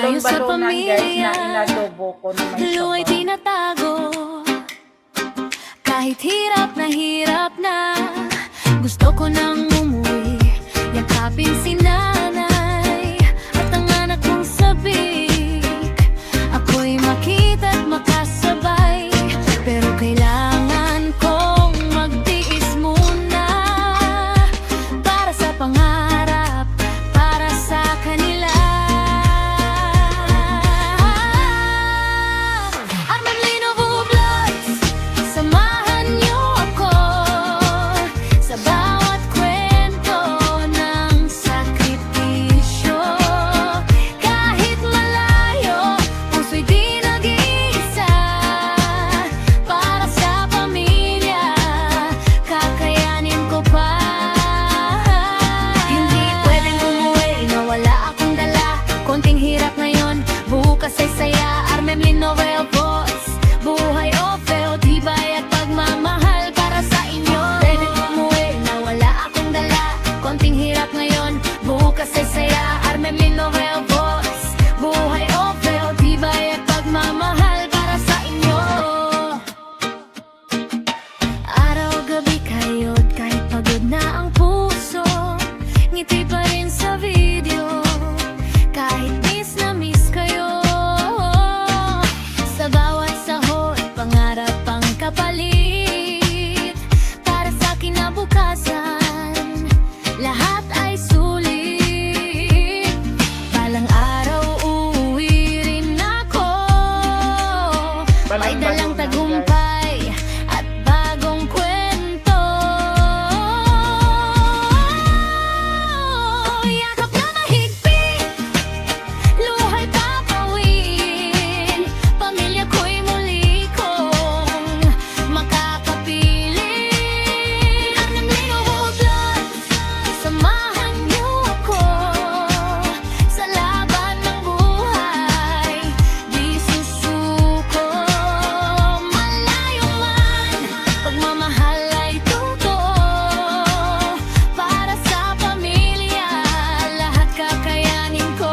balon-balonan guys na inadobo ko na may Luwa'y sabaw. tinatago, kahit hirap na gusto ko nang umuwi. Yakapin si nanay at ang anak kong sabik. Ako'y makita't makasabay, pero kailangan kong magtiis muna para sa pangarap, para sa kanila. Armanlino Vlogs, samahan niyo ako sa bawat kwento ng sakripisyo. Kahit malayo, puso'y di nag-iisa. Para sa pamilya, kakayanin ko pa. Hindi pwedeng umuwi na wala akong dala. Konting hirap ngayon, bukas ay saya. Armanlino Voice, buhay o feo, tibay at pagmamahal para sa inyo. Pwedeng umuwi na wala akong dala. Konting hirap ngayon, bukas ay saya. Armanlino Voice, buhay o feo, tibay at pagmamahal para sa inyo. Araw-gabi kayo't kahit pagod na ang puso, ngiti pa rin sa video, kahit miss kayo. Sa bawat sahod, pangarap ang kapalit. Para sa kinabukasan, lahat ay sulit. Balang araw uuwi rin ako, may dalang tagumpay at bagong kwento. Yakap na mahigpit, luhay papawin. Pamilya ko'y muli kong makakapiling. Armanlino Vlogs, samahan niyo ako sa laban ng buhay. Di susuko, malayo man, pagmamahal ay totoo. Para sa pamilya, lahat kakayanin ko.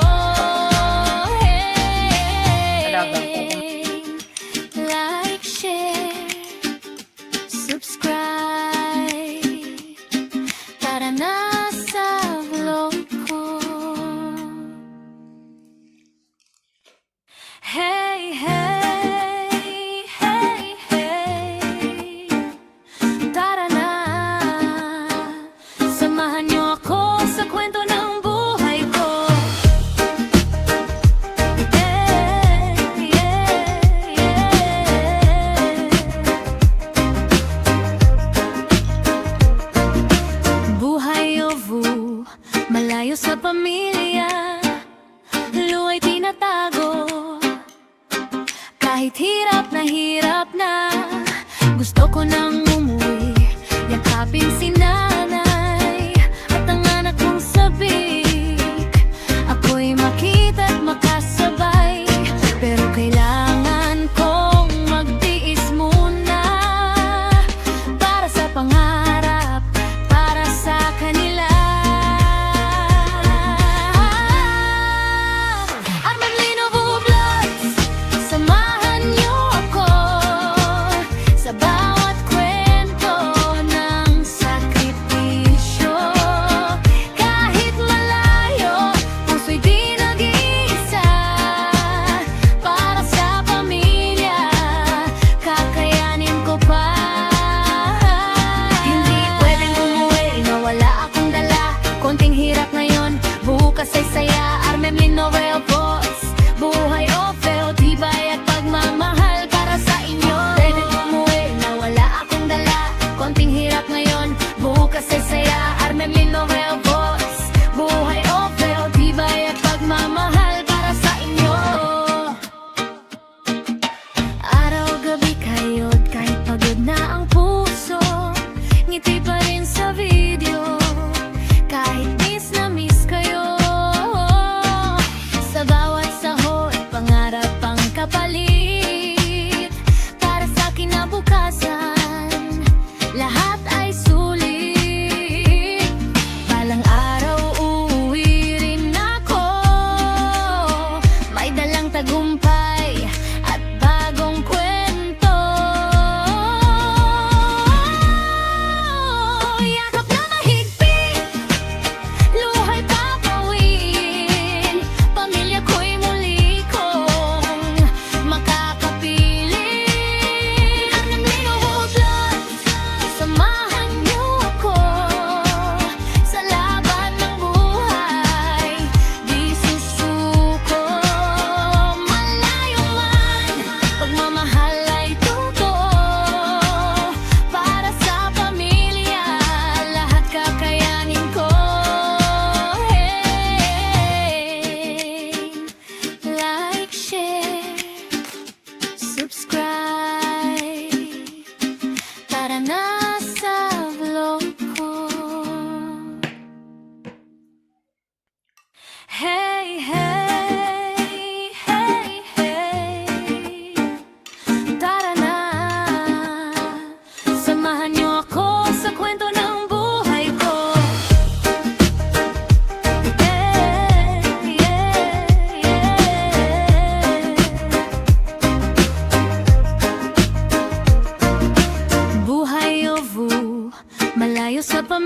Like, share, subscribe. Tara na sa vlog ko. Hey, hey, hey, hey. Tara na, samahan niyo ako sa kwento ng buhay ko. Buhay ovu, malayo sa pamilya, luwa'y tinatago, kahit hirap na gusto ko nang umuwi. Yakapin si nanay at ang anak kong sabik. Ako'y makita't makasabay, pero kailangan kong magtiis muna para sa pangarap, para sa kanila. Armanlino Vlogs, samahan niyo ako sa bawat kwento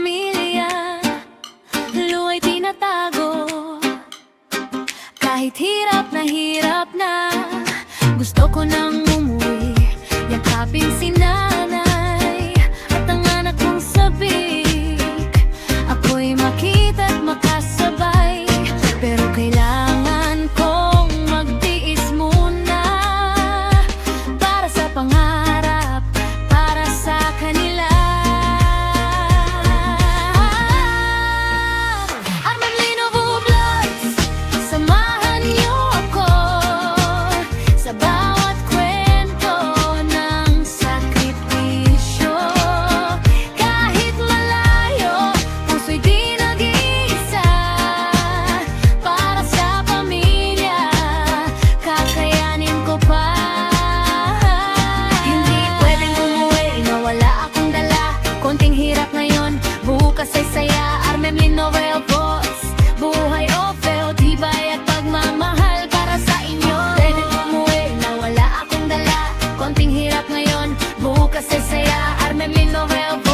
pamilya, luwa'y tinatago. Kahit hirap na, gusto ko nang umuwi, yakapin si nanay at ang anak kong sabik. Ako'y makita't makasabay, pero kailangan kong magtiis muna para sa pangarap, para sa kanila. Armamlino Vlogs, samahan niyo ako sa bawat kwento ng sakripisyo. Kahit malayo, puso'y di nag-iisa. Para sa pamilya, kakayanin ko pa. Hindi pwedeng umuwi na wala akong dala. Konting hirap ngayon, bukas ay saya. Armemlin Noel Boss, buhay o feo, tibay at pagmamahal para sa inyo. Pwedeng umuwi na wala akong dala. Konting hirap ngayon, bukas ay saya. Armemlin Noel